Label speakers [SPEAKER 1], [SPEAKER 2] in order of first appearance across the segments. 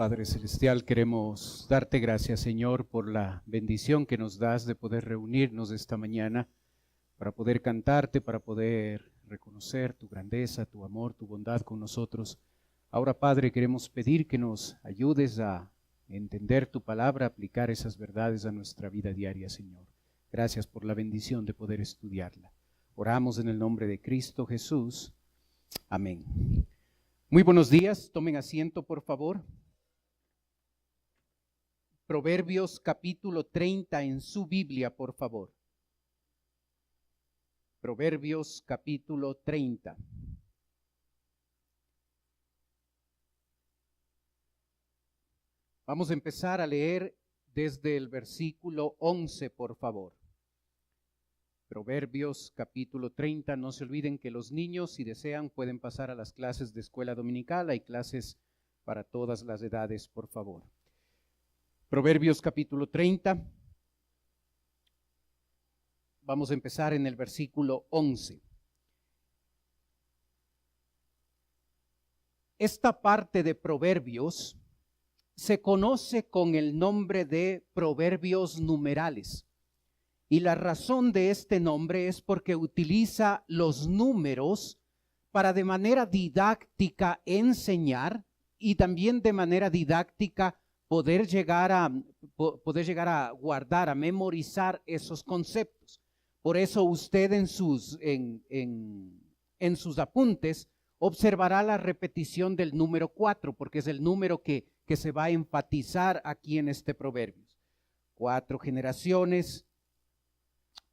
[SPEAKER 1] Padre Celestial, queremos darte gracias, Señor, por la bendición que nos das de poder reunirnos esta mañana para poder cantarte, para poder reconocer tu grandeza, tu amor, tu bondad con nosotros. Ahora, Padre, queremos pedir que nos ayudes a entender tu palabra, aplicar esas verdades a nuestra vida diaria, Señor. Gracias por la bendición de poder estudiarla. Oramos en el nombre de Cristo Jesús. Amén. Muy buenos días, tomen asiento, por favor. Proverbios capítulo 30 en su Biblia, por favor. Proverbios capítulo 30. Vamos a empezar a leer desde el versículo 11, por favor. Proverbios capítulo 30. No se olviden que los niños, si desean, pueden pasar a las clases de escuela dominical. Hay clases para todas las edades, por favor. Proverbios capítulo 30. Vamos a empezar en el versículo 11. Esta parte de Proverbios se conoce con el nombre de Proverbios numerales. Y la razón de este nombre es porque utiliza los números para de manera didáctica enseñar y también de manera didáctica poder llegar a guardar, a memorizar esos conceptos. Por eso usted en sus apuntes observará la repetición del número 4, porque es el número que se va a enfatizar aquí en este proverbio. 4 generaciones,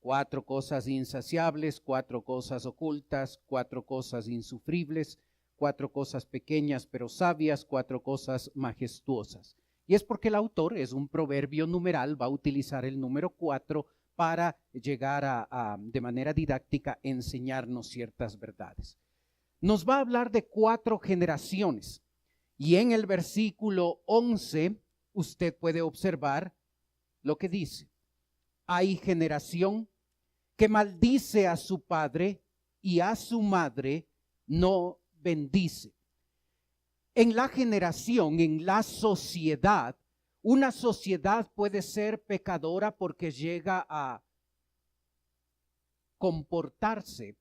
[SPEAKER 1] 4 cosas insaciables, 4 cosas ocultas, 4 cosas insufribles, 4 cosas pequeñas pero sabias, 4 cosas majestuosas. Y es porque el autor es un proverbio numeral, va a utilizar el número 4 para llegar a de manera didáctica, enseñarnos ciertas verdades. Nos va a hablar de 4 generaciones. Y en el versículo 11, usted puede observar lo que dice. Hay generación que maldice a su padre y a su madre no bendice. En la generación, en la sociedad, una sociedad puede ser pecadora porque llega a comportarse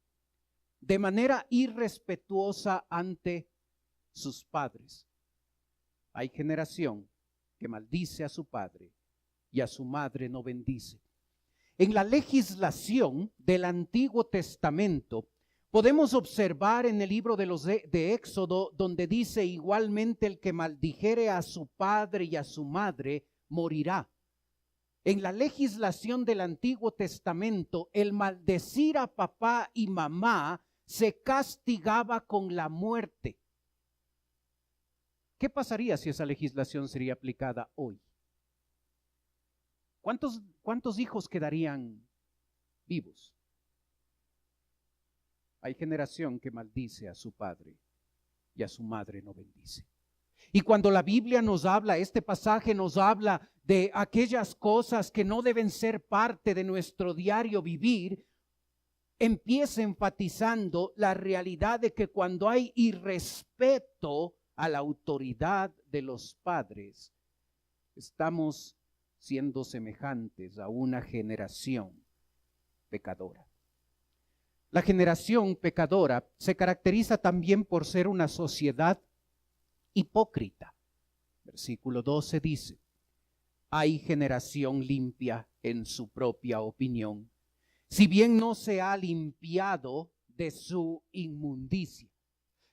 [SPEAKER 1] de manera irrespetuosa ante sus padres. Hay generación que maldice a su padre y a su madre no bendice. En la legislación del Antiguo Testamento, podemos observar en el libro de Éxodo, donde dice igualmente el que maldijere a su padre y a su madre, morirá. En la legislación del Antiguo Testamento, el maldecir a papá y mamá se castigaba con la muerte. ¿Qué pasaría si esa legislación sería aplicada hoy? ¿Cuántos hijos quedarían vivos? Hay generación que maldice a su padre y a su madre no bendice. Y cuando la Biblia nos habla, este pasaje nos habla de aquellas cosas que no deben ser parte de nuestro diario vivir, empieza enfatizando la realidad de que cuando hay irrespeto a la autoridad de los padres, estamos siendo semejantes a una generación pecadora. La generación pecadora se caracteriza también por ser una sociedad hipócrita. Versículo 12 dice, hay generación limpia en su propia opinión, si bien no se ha limpiado de su inmundicia.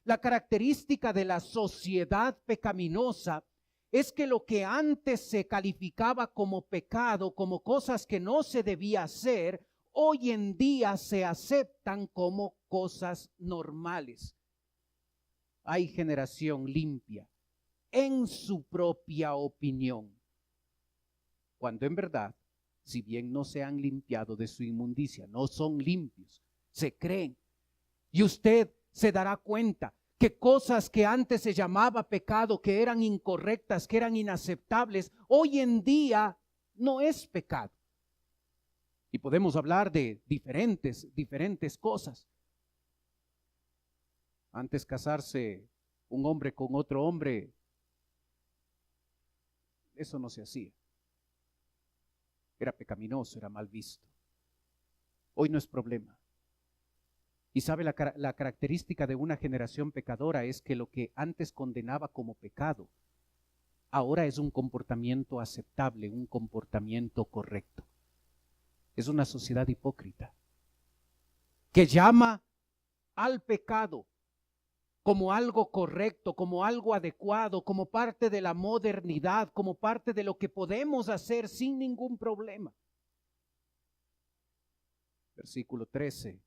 [SPEAKER 1] La característica de la sociedad pecaminosa es que lo que antes se calificaba como pecado, como cosas que no se debía hacer, hoy en día se aceptan como cosas normales. Hay generación limpia en su propia opinión, cuando en verdad, si bien no se han limpiado de su inmundicia, no son limpios, se creen. Y usted se dará cuenta que cosas que antes se llamaba pecado, que eran incorrectas, que eran inaceptables, hoy en día no es pecado. Y podemos hablar de diferentes cosas. Antes casarse un hombre con otro hombre eso no se hacía. Era pecaminoso, era mal visto. Hoy no es problema. Y sabe, la característica de una generación pecadora es que lo que antes condenaba como pecado, ahora es un comportamiento aceptable, un comportamiento correcto. Es una sociedad hipócrita que llama al pecado como algo correcto, como algo adecuado, como parte de la modernidad, como parte de lo que podemos hacer sin ningún problema. Versículo 13.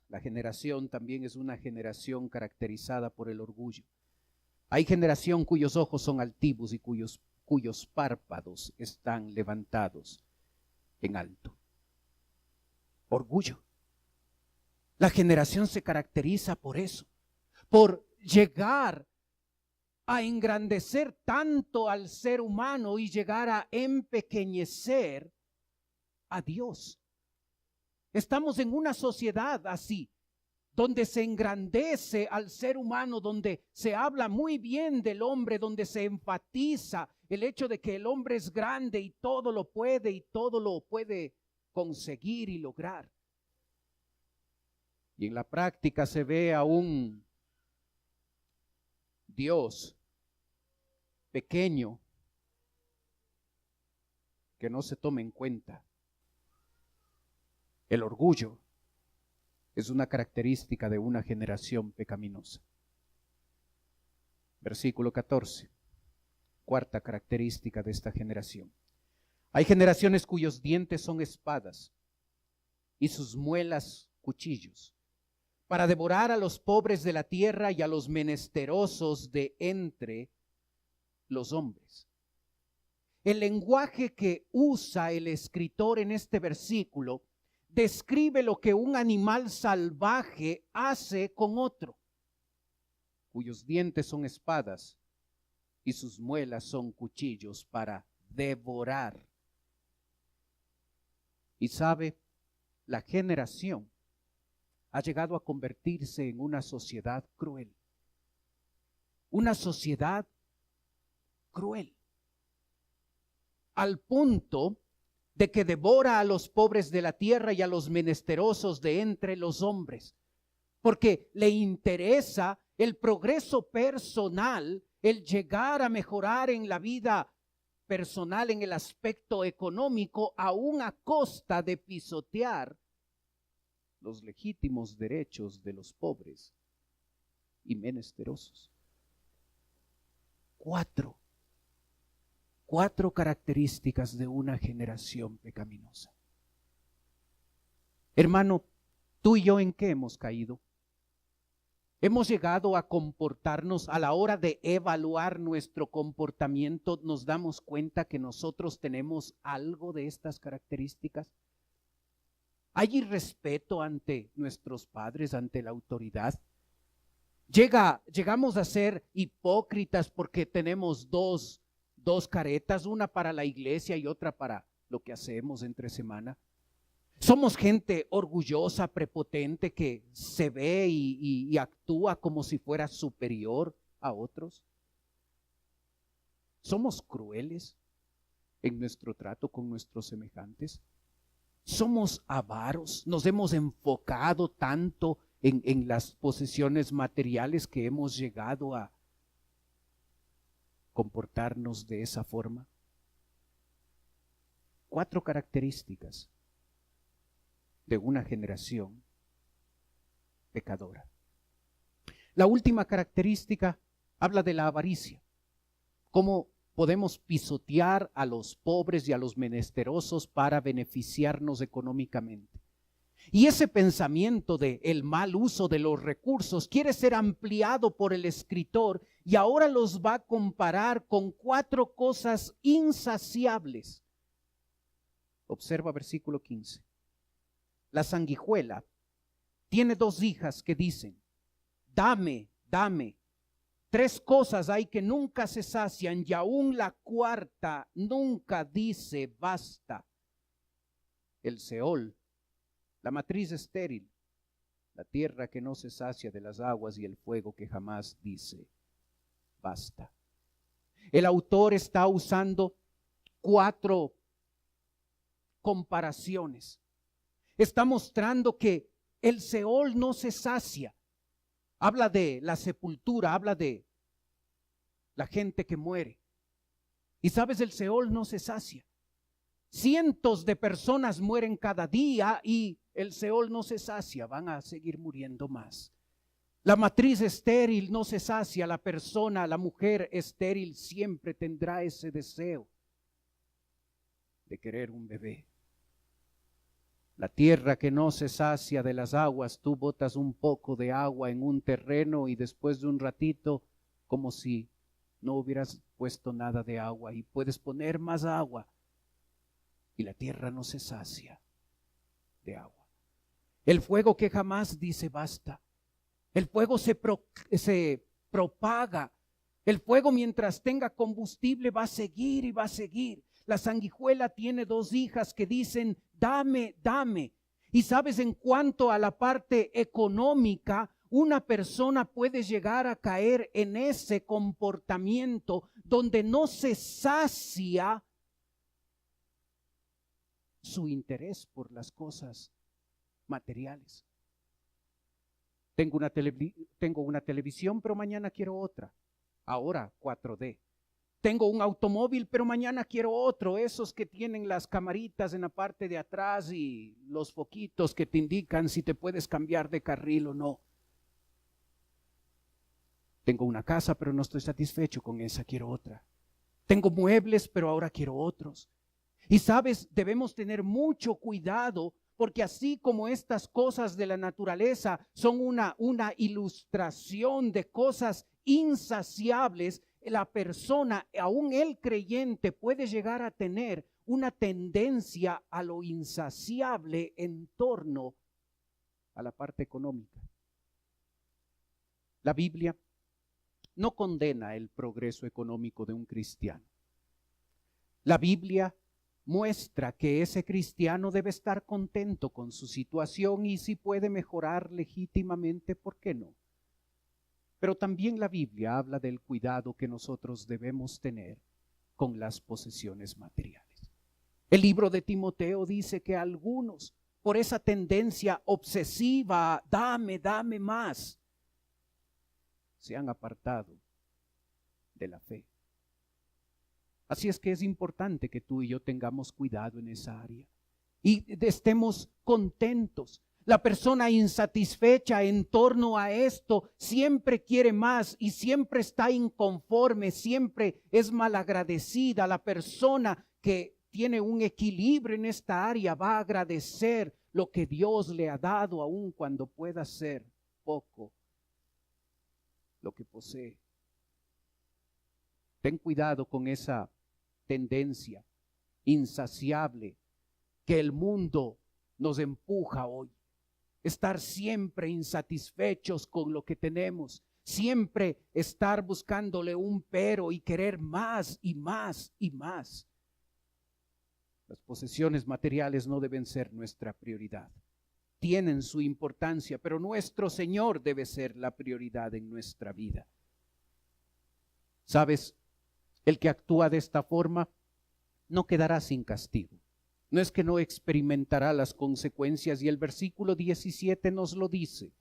[SPEAKER 1] La generación también es una generación caracterizada por el orgullo. Hay generación cuyos ojos son altivos y cuyos párpados están levantados en alto. Orgullo. La generación se caracteriza por eso, por llegar a engrandecer tanto al ser humano y llegar a empequeñecer a Dios. Estamos en una sociedad así, donde se engrandece al ser humano, donde se habla muy bien del hombre, donde se enfatiza el hecho de que el hombre es grande y todo lo puede conseguir y lograr. Y en la práctica se ve a un Dios pequeño que no se toma en cuenta. El orgullo es una característica de una generación pecaminosa. Versículo 14. Cuarta característica de esta generación. Hay generaciones cuyos dientes son espadas y sus muelas cuchillos, para devorar a los pobres de la tierra y a los menesterosos de entre los hombres. El lenguaje que usa el escritor en este versículo describe lo que un animal salvaje hace con otro, cuyos dientes son espadas y sus muelas son cuchillos para devorar. Y sabe, la generación ha llegado a convertirse en una sociedad cruel. Una sociedad cruel. Al punto de que devora a los pobres de la tierra y a los menesterosos de entre los hombres. Porque le interesa el progreso personal, el llegar a mejorar en la vida personal, en el aspecto económico, aún a costa de pisotear los legítimos derechos de los pobres y menesterosos. Cuatro características de una generación pecaminosa. Hermano, tú y yo, ¿en qué hemos caído? Hemos llegado a comportarnos, a la hora de evaluar nuestro comportamiento, nos damos cuenta que nosotros tenemos algo de estas características. ¿Hay irrespeto ante nuestros padres, ante la autoridad? Llegamos a ser hipócritas porque tenemos dos caretas, una para la iglesia y otra para lo que hacemos entre semana. Somos gente orgullosa, prepotente, que se ve y actúa como si fuera superior a otros. Somos crueles en nuestro trato con nuestros semejantes. Somos avaros, nos hemos enfocado tanto en las posesiones materiales que hemos llegado a comportarnos de esa forma. 4 características de una generación pecadora. La última característica habla de la avaricia. Cómo podemos pisotear a los pobres y a los menesterosos para beneficiarnos económicamente. Y ese pensamiento de el mal uso de los recursos quiere ser ampliado por el escritor y ahora los va a comparar con 4 cosas insaciables. Observa versículo 15. La sanguijuela tiene 2 hijas que dicen, dame, dame. 3 cosas hay que nunca se sacian y aún la 4ª nunca dice basta. El Seol, la matriz estéril, la tierra que no se sacia de las aguas y el fuego que jamás dice basta. El autor está usando 4 comparaciones. Está mostrando que el Seol no se sacia. Habla de la sepultura, habla de la gente que muere. Y sabes, el Seol no se sacia. Cientos de personas mueren cada día y el Seol no se sacia, van a seguir muriendo más. La matriz estéril no se sacia, la persona, la mujer estéril siempre tendrá ese deseo de querer un bebé. La tierra que no se sacia de las aguas, tú botas un poco de agua en un terreno y después de un ratito, como si no hubieras puesto nada de agua, y puedes poner más agua y la tierra no se sacia de agua. El fuego que jamás dice basta. El fuego se propaga. El fuego, mientras tenga combustible, va a seguir y va a seguir. La sanguijuela tiene 2 hijas que dicen, dame, dame. Y sabes, en cuanto a la parte económica, una persona puede llegar a caer en ese comportamiento donde no se sacia su interés por las cosas materiales. Tengo una televisión, pero mañana quiero otra. Ahora 4D. Tengo un automóvil, pero mañana quiero otro. Esos que tienen las camaritas en la parte de atrás y los foquitos que te indican si te puedes cambiar de carril o no. Tengo una casa, pero no estoy satisfecho con esa, quiero otra. Tengo muebles, pero ahora quiero otros. Y sabes, debemos tener mucho cuidado, porque así como estas cosas de la naturaleza son una ilustración de cosas insaciables, la persona, aún el creyente, puede llegar a tener una tendencia a lo insaciable en torno a la parte económica. La Biblia no condena el progreso económico de un cristiano. La Biblia muestra que ese cristiano debe estar contento con su situación y si puede mejorar legítimamente, ¿por qué no? Pero también la Biblia habla del cuidado que nosotros debemos tener con las posesiones materiales. El libro de Timoteo dice que algunos, por esa tendencia obsesiva, dame, dame más, se han apartado de la fe. Así es que es importante que tú y yo tengamos cuidado en esa área y estemos contentos. La persona insatisfecha en torno a esto siempre quiere más y siempre está inconforme, siempre es malagradecida. La persona que tiene un equilibrio en esta área va a agradecer lo que Dios le ha dado, aun cuando pueda ser poco lo que posee. Ten cuidado con esa tendencia insaciable que el mundo nos empuja hoy. Estar siempre insatisfechos con lo que tenemos, siempre estar buscándole un pero y querer más y más y más. Las posesiones materiales no deben ser nuestra prioridad. Tienen su importancia, pero nuestro Señor debe ser la prioridad en nuestra vida. ¿Sabes? El que actúa de esta forma no quedará sin castigo. No es que no experimentará las consecuencias, y el versículo 17 nos lo dice.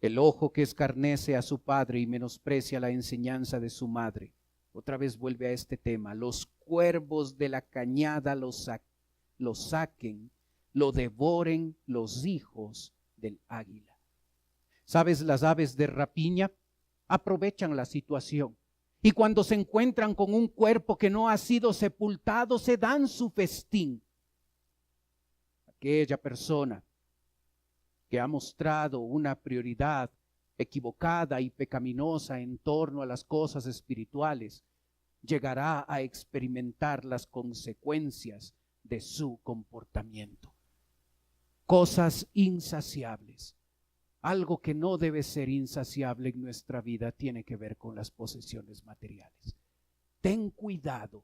[SPEAKER 1] El ojo que escarnece a su padre y menosprecia la enseñanza de su madre. Otra vez vuelve a este tema. Los cuervos de la cañada lo saquen, lo devoren los hijos del águila. ¿Sabes? Las aves de rapiña aprovechan la situación. Y cuando se encuentran con un cuerpo que no ha sido sepultado, se dan su festín. Aquella persona que ha mostrado una prioridad equivocada y pecaminosa en torno a las cosas espirituales, llegará a experimentar las consecuencias de su comportamiento. Cosas insaciables. Algo que no debe ser insaciable en nuestra vida tiene que ver con las posesiones materiales. Ten cuidado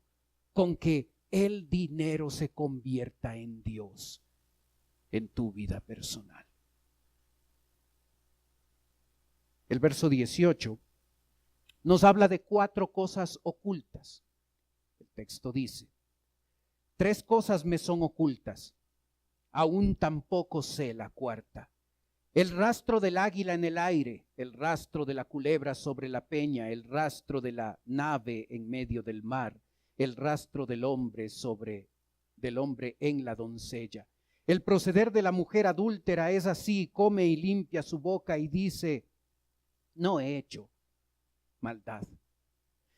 [SPEAKER 1] con que el dinero se convierta en Dios en tu vida personal. El verso 18 nos habla de 4 cosas ocultas. El texto dice, 3 cosas me son ocultas, aún tampoco sé la cuarta. El rastro del águila en el aire, el rastro de la culebra sobre la peña, el rastro de la nave en medio del mar, el rastro del hombre en la doncella. El proceder de la mujer adúltera es así, come y limpia su boca y dice, no he hecho maldad.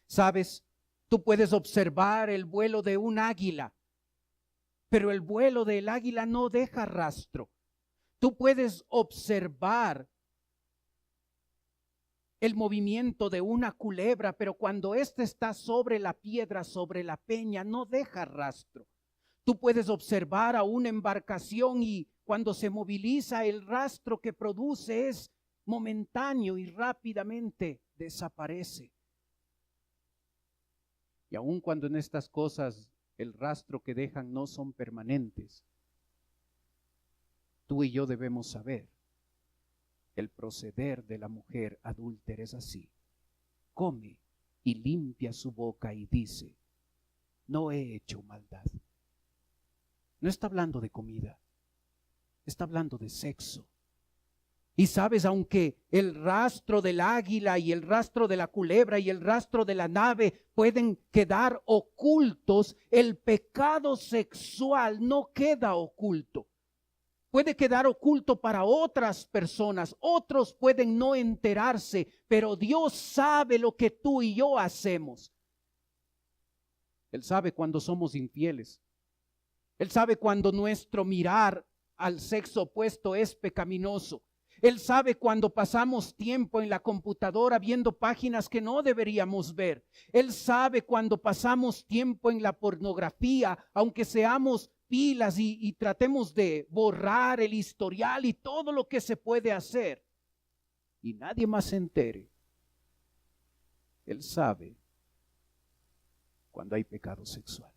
[SPEAKER 1] ¿Sabes? Tú puedes observar el vuelo de un águila, pero el vuelo del águila no deja rastro. Tú puedes observar el movimiento de una culebra, pero cuando ésta está sobre la piedra, sobre la peña, no deja rastro. Tú puedes observar a una embarcación y cuando se moviliza, el rastro que produce es momentáneo y rápidamente desaparece. Y aun cuando en estas cosas el rastro que dejan no son permanentes, tú y yo debemos saber, el proceder de la mujer adúltera es así. Come y limpia su boca y dice, no he hecho maldad. No está hablando de comida, está hablando de sexo. Y sabes, aunque el rastro del águila y el rastro de la culebra y el rastro de la nave pueden quedar ocultos, el pecado sexual no queda oculto. Puede quedar oculto para otras personas, otros pueden no enterarse, pero Dios sabe lo que tú y yo hacemos. Él sabe cuando somos infieles. Él sabe cuando nuestro mirar al sexo opuesto es pecaminoso. Él sabe cuando pasamos tiempo en la computadora viendo páginas que no deberíamos ver. Él sabe cuando pasamos tiempo en la pornografía, aunque seamos pilas y tratemos de borrar el historial y todo lo que se puede hacer. Y nadie más se entere. Él sabe cuando hay pecado sexual.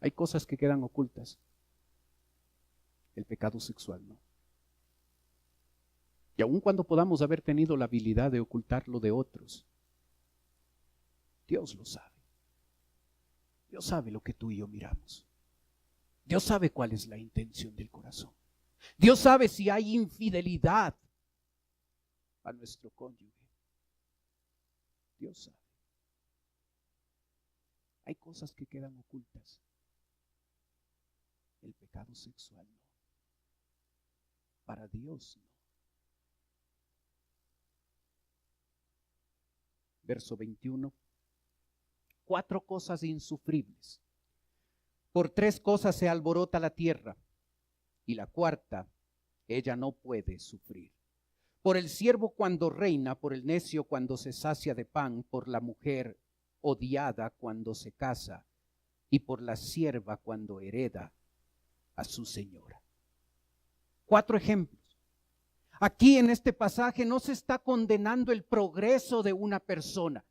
[SPEAKER 1] Hay cosas que quedan ocultas. El pecado sexual no. Y aun cuando podamos haber tenido la habilidad de ocultarlo de otros, Dios lo sabe. Dios sabe lo que tú y yo miramos. Dios sabe cuál es la intención del corazón. Dios sabe si hay infidelidad a nuestro cónyuge. Dios sabe. Hay cosas que quedan ocultas. El pecado sexual no. Para Dios no. Verso 21. 4 cosas insufribles. Por 3 cosas se alborota la tierra, y la cuarta ella no puede sufrir. Por el siervo cuando reina, por el necio cuando se sacia de pan, por la mujer odiada cuando se casa, y por la sierva cuando hereda a su señora. 4 ejemplos. Aquí en este pasaje no se está condenando el progreso de una persona,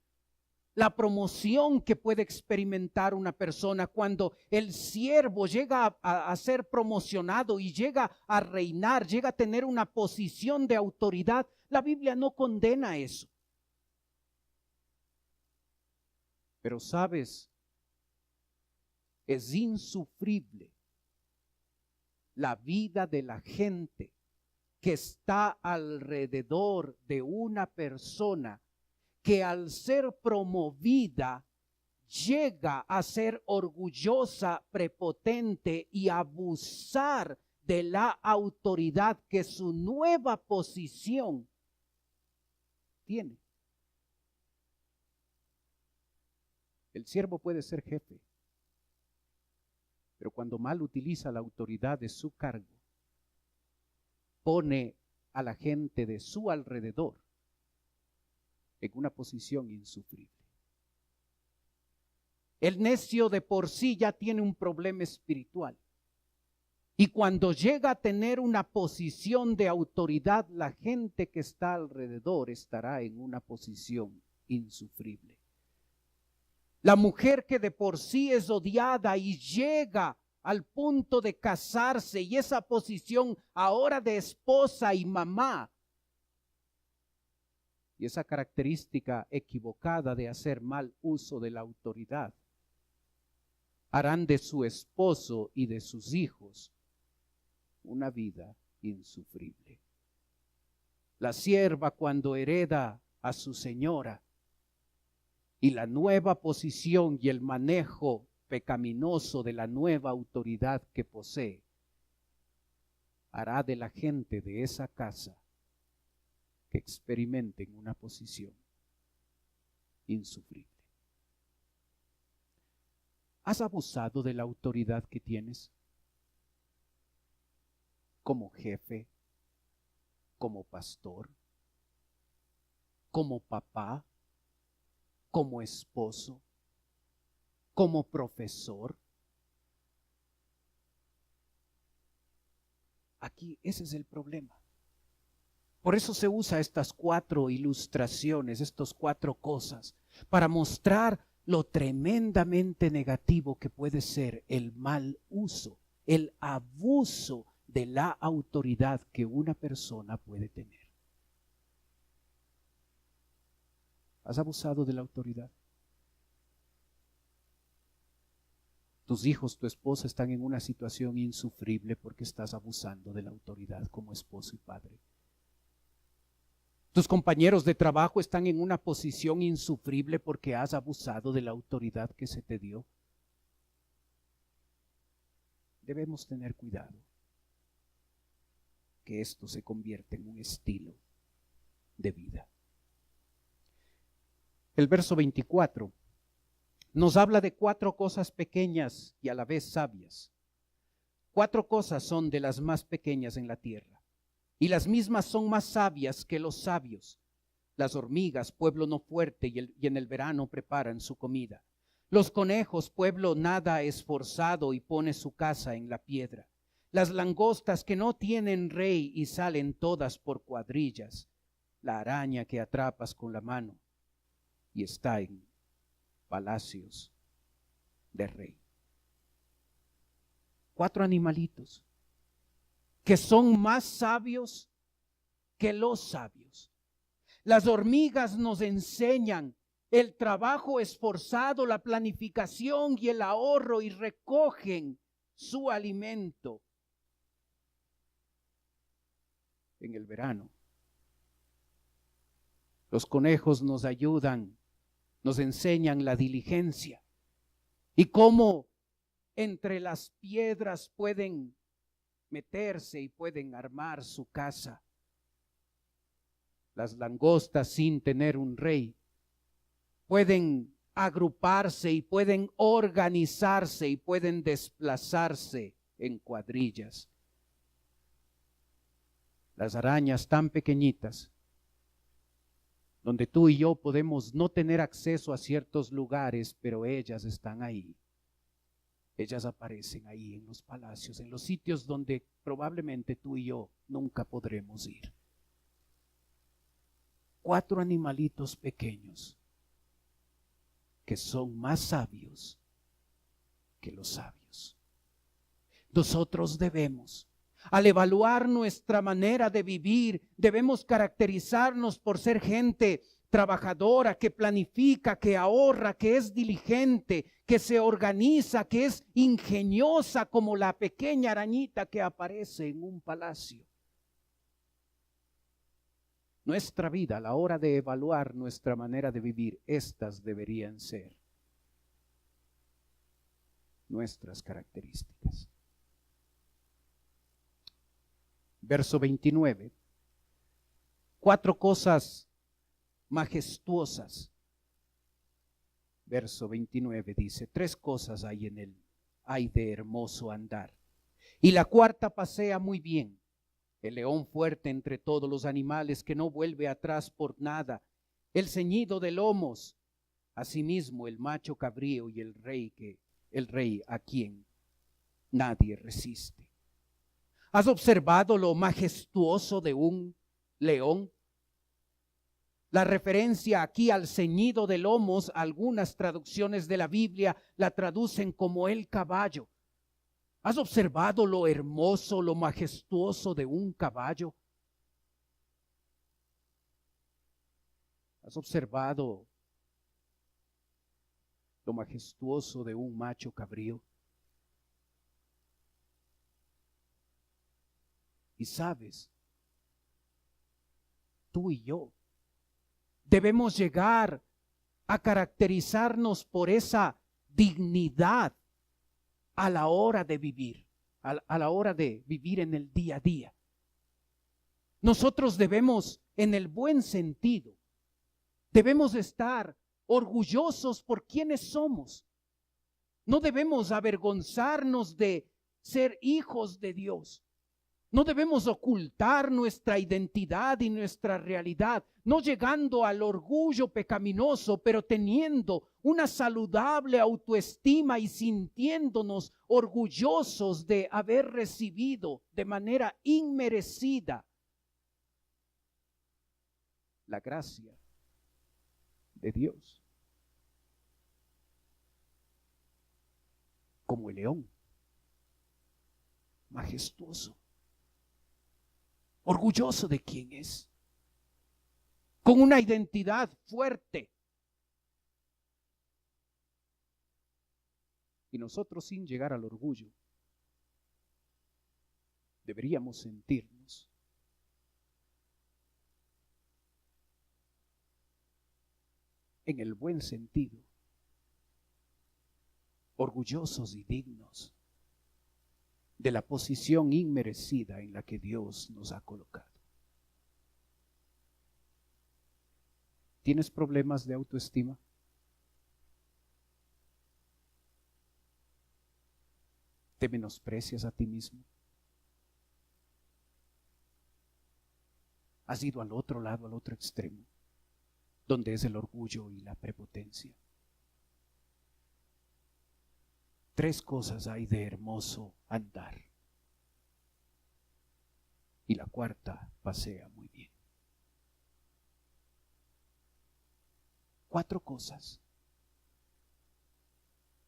[SPEAKER 1] la promoción que puede experimentar una persona cuando el siervo llega a ser promocionado y llega a reinar, llega a tener una posición de autoridad. La Biblia no condena eso. Pero sabes, es insufrible la vida de la gente que está alrededor de una persona que al ser promovida llega a ser orgullosa, prepotente y abusar de la autoridad que su nueva posición tiene. El siervo puede ser jefe, pero cuando mal utiliza la autoridad de su cargo, pone a la gente de su alrededor en una posición insufrible. El necio de por sí ya tiene un problema espiritual. Y cuando llega a tener una posición de autoridad, la gente que está alrededor estará en una posición insufrible. La mujer que de por sí es odiada y llega al punto de casarse y esa posición ahora de esposa y mamá, y esa característica equivocada de hacer mal uso de la autoridad harán de su esposo y de sus hijos una vida insufrible. La sierva, cuando hereda a su señora y la nueva posición y el manejo pecaminoso de la nueva autoridad que posee, hará de la gente de esa casa que experimenten una posición insufrible. ¿Has abusado de la autoridad que tienes? Como jefe, como pastor, como papá, como esposo, como profesor. Aquí ese es el problema. Por eso se usa estas 4 ilustraciones, estas 4 cosas, para mostrar lo tremendamente negativo que puede ser el mal uso, el abuso de la autoridad que una persona puede tener. ¿Has abusado de la autoridad? Tus hijos, tu esposa están en una situación insufrible porque estás abusando de la autoridad como esposo y padre. Tus compañeros de trabajo están en una posición insufrible porque has abusado de la autoridad que se te dio. Debemos tener cuidado que esto se convierta en un estilo de vida. El verso 24 nos habla de 4 cosas pequeñas y a la vez sabias. 4 cosas son de las más pequeñas en la tierra. Y las mismas son más sabias que los sabios. Las hormigas, pueblo no fuerte, y en el verano preparan su comida. Los conejos, pueblo nada esforzado y pone su casa en la piedra. Las langostas que no tienen rey y salen todas por cuadrillas. La araña que atrapas con la mano y está en palacios de rey. 4 animalitos que son más sabios que los sabios. Las hormigas nos enseñan el trabajo esforzado, la planificación y el ahorro y recogen su alimento en el verano. Los conejos nos ayudan, nos enseñan la diligencia y cómo entre las piedras pueden meterse y pueden armar su casa. Las langostas, sin tener un rey, pueden agruparse y pueden organizarse y pueden desplazarse en cuadrillas. Las arañas tan pequeñitas, donde tú y yo podemos no tener acceso a ciertos lugares, pero ellas están ahí. Ellas aparecen ahí en los palacios, en los sitios donde probablemente tú y yo nunca podremos ir. 4 animalitos pequeños que son más sabios que los sabios. Nosotros debemos, al evaluar nuestra manera de vivir, debemos caracterizarnos por ser gente trabajadora, que planifica, que ahorra, que es diligente, que se organiza, que es ingeniosa como la pequeña arañita que aparece en un palacio. Nuestra vida, a la hora de evaluar nuestra manera de vivir, estas deberían ser nuestras características. Verso 29. 4 cosas majestuosas. Verso 29 dice, 3 cosas hay en él, hay de hermoso andar. Y la 4ª pasea muy bien. El león fuerte entre todos los animales que no vuelve atrás por nada. El ceñido de lomos. Asimismo el macho cabrío y el rey a quien nadie resiste. ¿Has observado lo majestuoso de un león? La referencia aquí al ceñido de lomos, algunas traducciones de la Biblia la traducen como el caballo. ¿Has observado lo hermoso, lo majestuoso de un caballo? ¿Has observado lo majestuoso de un macho cabrío? Y sabes, tú y yo debemos llegar a caracterizarnos por esa dignidad a la hora de vivir, a la hora de vivir en el día a día. Nosotros debemos, en el buen sentido, debemos estar orgullosos por quienes somos. No debemos avergonzarnos de ser hijos de Dios. No debemos ocultar nuestra identidad y nuestra realidad, no llegando al orgullo pecaminoso, pero teniendo una saludable autoestima y sintiéndonos orgullosos de haber recibido de manera inmerecida la gracia de Dios. Como el león, majestuoso, orgulloso de quién es, con una identidad fuerte. Y nosotros, sin llegar al orgullo, deberíamos sentirnos en el buen sentido, orgullosos y dignos de la posición inmerecida en la que Dios nos ha colocado. ¿Tienes problemas de autoestima? ¿Te menosprecias a ti mismo? ¿Has ido al otro lado, al otro extremo, donde es el orgullo y la prepotencia? 3 cosas hay de hermoso andar. Y la cuarta pasea muy bien. 4 cosas.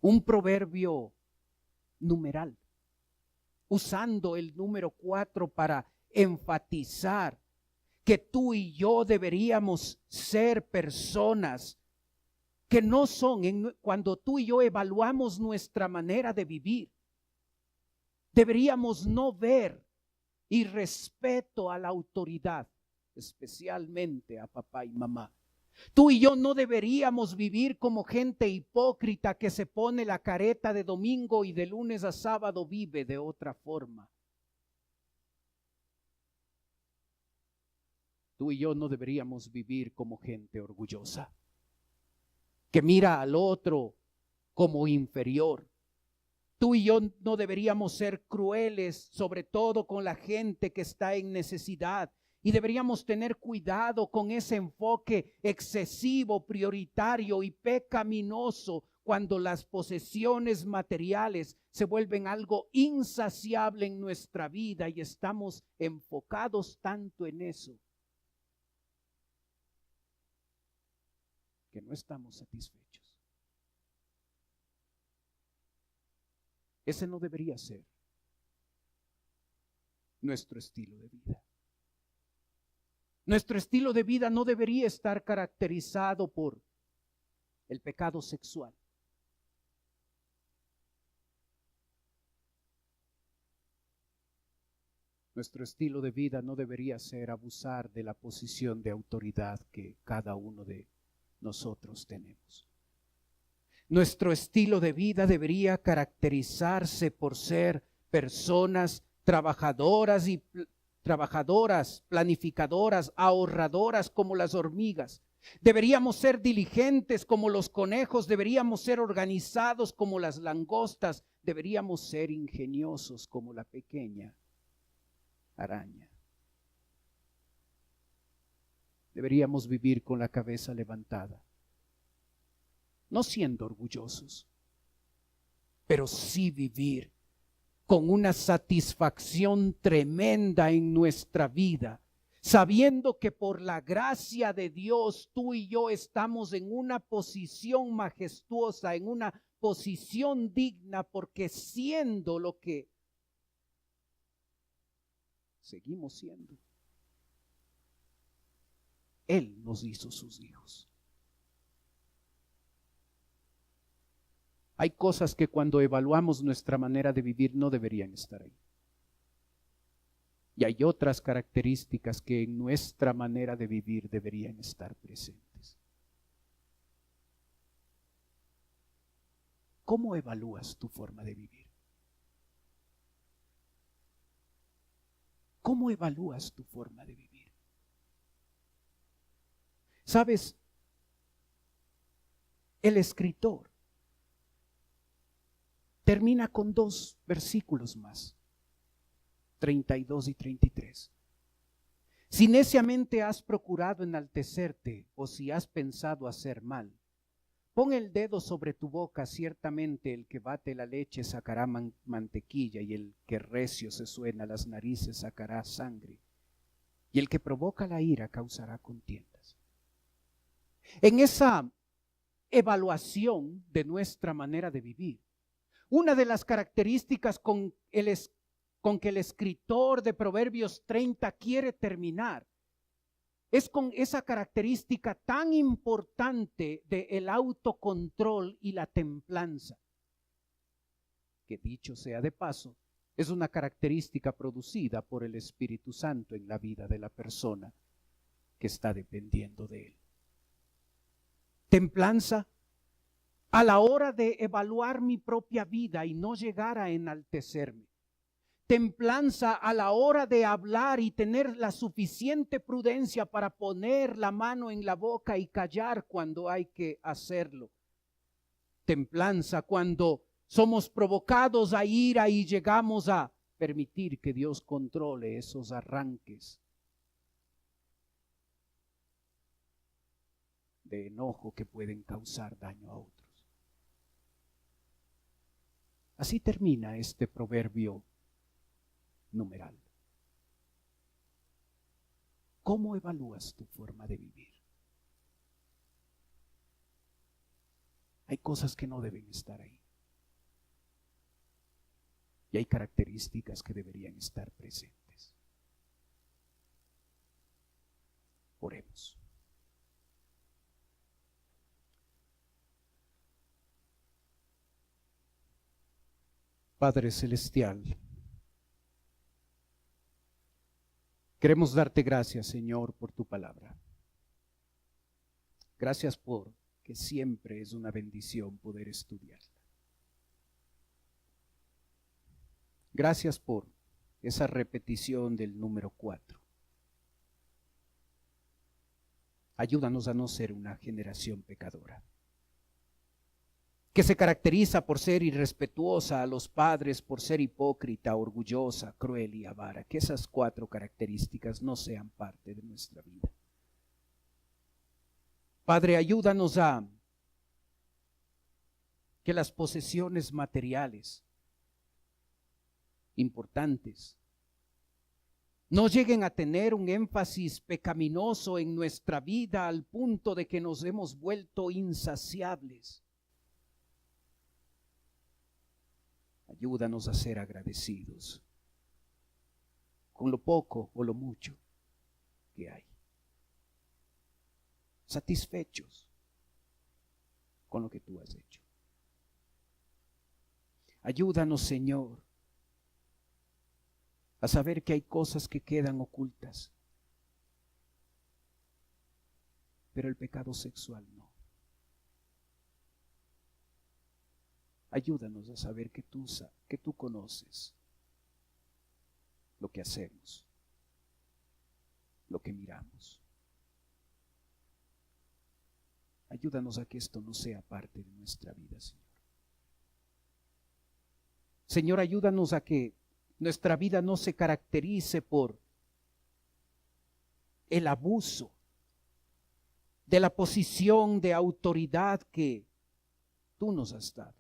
[SPEAKER 1] Un proverbio numeral, usando el número 4 para enfatizar que tú y yo deberíamos ser personas que no son, cuando tú y yo evaluamos nuestra manera de vivir, deberíamos no ver irrespeto a la autoridad, especialmente a papá y mamá. Tú y yo no deberíamos vivir como gente hipócrita que se pone la careta de domingo y de lunes a sábado vive de otra forma. Tú y yo no deberíamos vivir como gente orgullosa, que mira al otro como inferior. Tú y yo no deberíamos ser crueles, sobre todo con la gente que está en necesidad. Y deberíamos tener cuidado con ese enfoque excesivo, prioritario y pecaminoso cuando las posesiones materiales se vuelven algo insaciable en nuestra vida y estamos enfocados tanto en eso que no estamos satisfechos. Ese no debería ser nuestro estilo de vida. Nuestro estilo de vida no debería estar caracterizado por el pecado sexual. Nuestro estilo de vida no debería ser abusar de la posición de autoridad que cada uno de nosotros tenemos. Nuestro estilo de vida debería caracterizarse por ser personas trabajadoras, planificadoras, ahorradoras como las hormigas. Deberíamos ser diligentes como los conejos, deberíamos ser organizados como las langostas, deberíamos ser ingeniosos como la pequeña araña. Deberíamos vivir con la cabeza levantada, no siendo orgullosos, pero sí vivir con una satisfacción tremenda en nuestra vida, sabiendo que por la gracia de Dios tú y yo estamos en una posición majestuosa, en una posición digna, porque siendo lo que seguimos siendo, Él nos hizo sus hijos. Hay cosas que cuando evaluamos nuestra manera de vivir no deberían estar ahí. Y hay otras características que en nuestra manera de vivir deberían estar presentes. ¿Cómo evalúas tu forma de vivir? ¿Cómo evalúas tu forma de vivir? ¿Sabes? El escritor termina con 2 versículos más, 32 y 33. Si neciamente has procurado enaltecerte o si has pensado hacer mal, pon el dedo sobre tu boca, ciertamente el que bate la leche sacará mantequilla y el que recio se suena las narices sacará sangre y el que provoca la ira causará contiendas. En esa evaluación de nuestra manera de vivir, una de las características con que el escritor de Proverbios 30 quiere terminar es con esa característica tan importante del autocontrol y la templanza, que dicho sea de paso, es una característica producida por el Espíritu Santo en la vida de la persona que está dependiendo de él. Templanza a la hora de evaluar mi propia vida y no llegar a enaltecerme. Templanza a la hora de hablar y tener la suficiente prudencia para poner la mano en la boca y callar cuando hay que hacerlo. Templanza cuando somos provocados a ira y llegamos a permitir que Dios controle esos arranques de enojo que pueden causar daño a otros. Así termina este proverbio numeral. ¿Cómo evalúas tu forma de vivir? Hay cosas que no deben estar ahí. Y hay características que deberían estar presentes. Oremos. Padre Celestial, queremos darte gracias, Señor, por tu palabra. Gracias porque siempre es una bendición poder estudiarla. Gracias por esa repetición del número 4. Ayúdanos a no ser una generación pecadora, que se caracteriza por ser irrespetuosa a los padres, por ser hipócrita, orgullosa, cruel y avara. Que esas 4 características no sean parte de nuestra vida. Padre, ayúdanos a que las posesiones materiales importantes no lleguen a tener un énfasis pecaminoso en nuestra vida al punto de que nos hemos vuelto insaciables. Ayúdanos a ser agradecidos con lo poco o lo mucho que hay. Satisfechos con lo que tú has hecho. Ayúdanos, Señor, a saber que hay cosas que quedan ocultas, pero el pecado sexual no. Ayúdanos a saber que tú conoces lo que hacemos, lo que miramos. Ayúdanos a que esto no sea parte de nuestra vida, Señor. Señor, ayúdanos a que nuestra vida no se caracterice por el abuso de la posición de autoridad que tú nos has dado.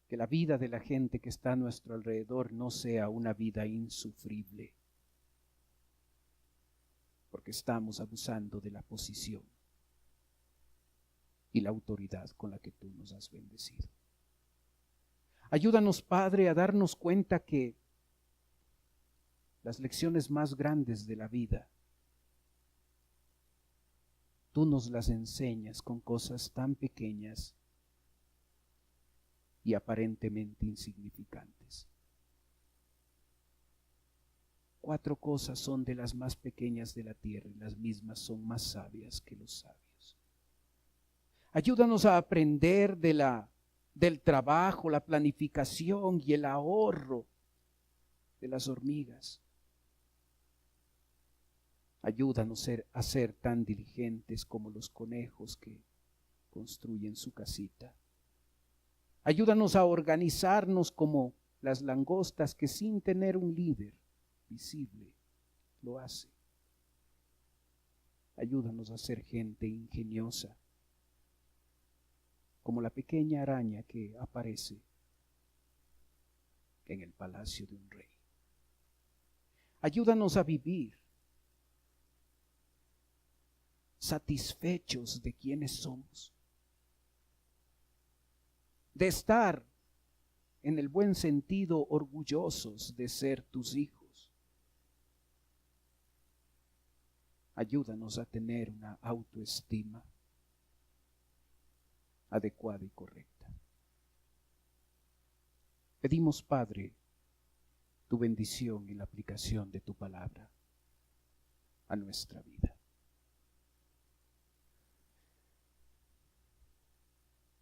[SPEAKER 1] Que la vida de la gente que está a nuestro alrededor no sea una vida insufrible, porque estamos abusando de la posición y la autoridad con la que tú nos has bendecido. Ayúdanos, Padre, a darnos cuenta que las lecciones más grandes de la vida, tú nos las enseñas con cosas tan pequeñas y aparentemente insignificantes. 4 cosas son de las más pequeñas de la tierra y las mismas son más sabias que los sabios. Ayúdanos a aprender del trabajo, la planificación y el ahorro de las hormigas. Ayúdanos a ser tan diligentes como los conejos que construyen su casita. Ayúdanos a organizarnos como las langostas que sin tener un líder visible lo hace. Ayúdanos a ser gente ingeniosa, como la pequeña araña que aparece en el palacio de un rey. Ayúdanos a vivir satisfechos de quienes somos, de estar en el buen sentido orgullosos de ser tus hijos. Ayúdanos a tener una autoestima adecuada y correcta. Pedimos, Padre, tu bendición en la aplicación de tu palabra a nuestra vida.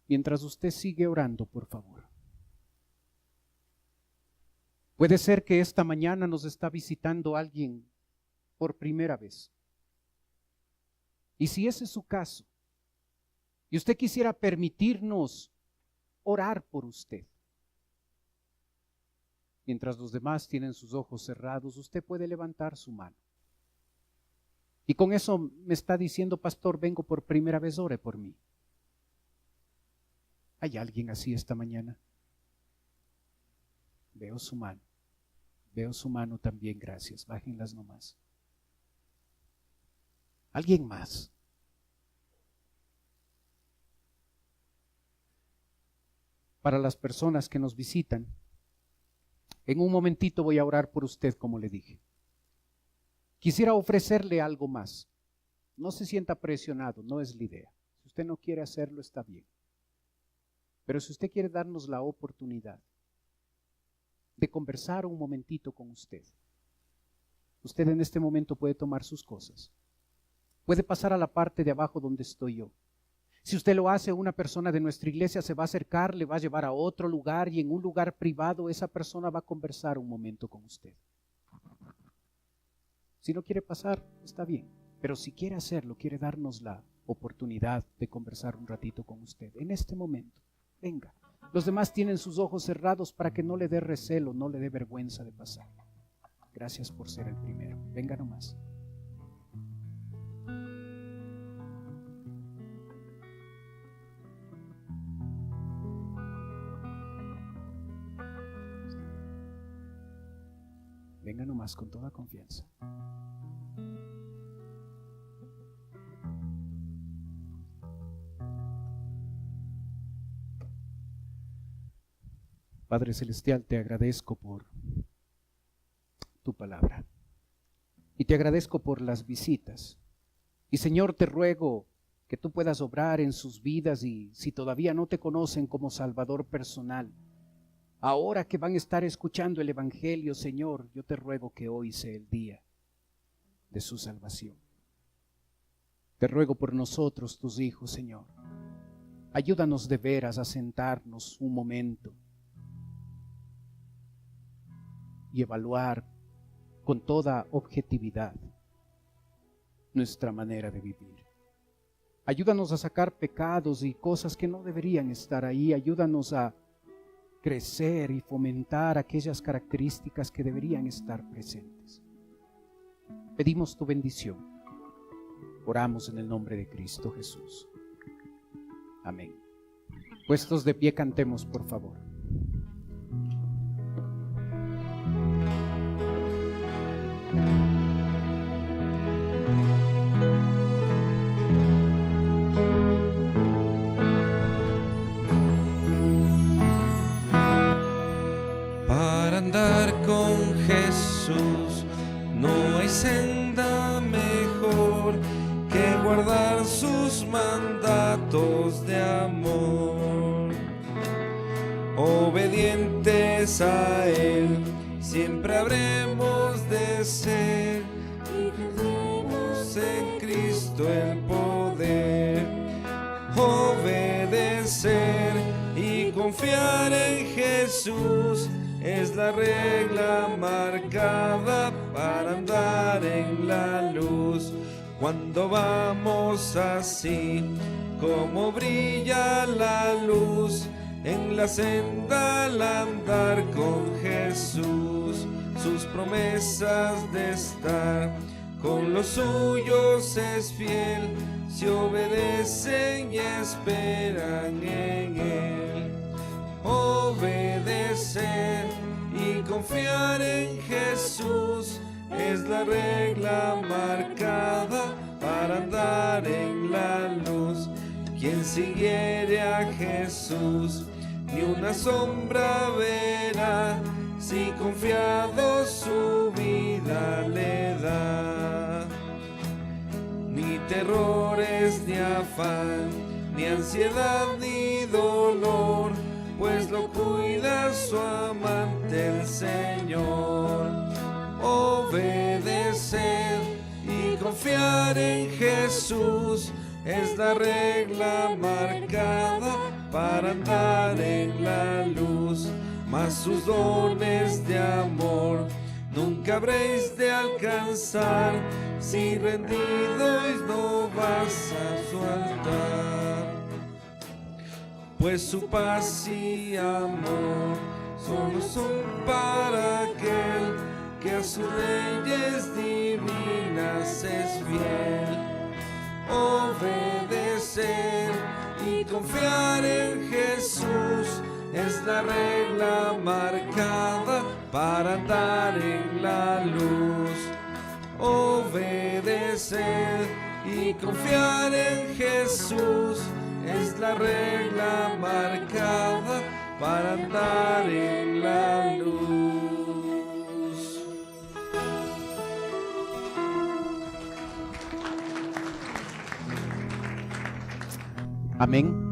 [SPEAKER 1] Mientras usted sigue orando, por favor. Puede ser que esta mañana nos está visitando alguien por primera vez. Y si ese es su caso, y usted quisiera permitirnos orar por usted, mientras los demás tienen sus ojos cerrados, usted puede levantar su mano. Y con eso me está diciendo, pastor, vengo por primera vez, ore por mí. ¿Hay alguien así esta mañana? Veo su mano. Veo su mano también, gracias. Bájenlas nomás. ¿Alguien más? Para las personas que nos visitan, en un momentito voy a orar por usted, como le dije. Quisiera ofrecerle algo más. No se sienta presionado, no es la idea. Si usted no quiere hacerlo, está bien. Pero si usted quiere darnos la oportunidad de conversar un momentito con usted, usted en este momento puede tomar sus cosas. Puede pasar a la parte de abajo donde estoy yo. Si usted lo hace, una persona de nuestra iglesia se va a acercar, le va a llevar a otro lugar y en un lugar privado esa persona va a conversar un momento con usted. Si no quiere pasar, está bien. Pero si quiere hacerlo, quiere darnos la oportunidad de conversar un ratito con usted, en este momento, venga. Los demás tienen sus ojos cerrados para que no le dé recelo, no le dé vergüenza de pasar. Gracias por ser el primero. Venga nomás. Venga nomás con toda confianza. Padre Celestial, te agradezco por tu palabra y te agradezco por las visitas. Y Señor, te ruego que tú puedas obrar en sus vidas y si todavía no te conocen como Salvador personal, ahora que van a estar escuchando el Evangelio, Señor, yo te ruego que hoy sea el día de su salvación. Te ruego por nosotros, tus hijos, Señor. Ayúdanos de veras a sentarnos un momento y evaluar con toda objetividad nuestra manera de vivir. Ayúdanos a sacar pecados y cosas que no deberían estar ahí. Ayúdanos a crecer y fomentar aquellas características que deberían estar presentes. Pedimos tu bendición. Oramos en el nombre de Cristo Jesús. Amén. Puestos de pie, cantemos, por favor.
[SPEAKER 2] Para andar con Jesús senda mejor que guardar sus mandatos de amor. Obedientes a Él siempre habremos de ser, y tendremos en Cristo el poder. Obedecer y confiar en Jesús es la regla marcada para andar en la luz. Cuando vamos así, como brilla la luz, en la senda al andar con Jesús, sus promesas de estar con los suyos es fiel, si obedecen y esperan en Él. Obedecer y confiar en Jesús es la regla marcada para andar en la luz. Quien siguiere a Jesús ni una sombra verá, si confiado su vida le da. Ni terrores, ni afán, ni ansiedad, ni dolor, pues lo cuida su amante el Señor. Obedecer y confiar en Jesús es la regla marcada para andar en la luz. Mas sus dones de amor nunca habréis de alcanzar, si rendidos no vas a su altar. Pues su paz y amor solo son para aquel que a sus leyes divinas es fiel. Obedecer y confiar en Jesús es la regla marcada para andar en la luz. Obedecer y confiar en Jesús es la regla marcada para andar en la luz.
[SPEAKER 1] Amén.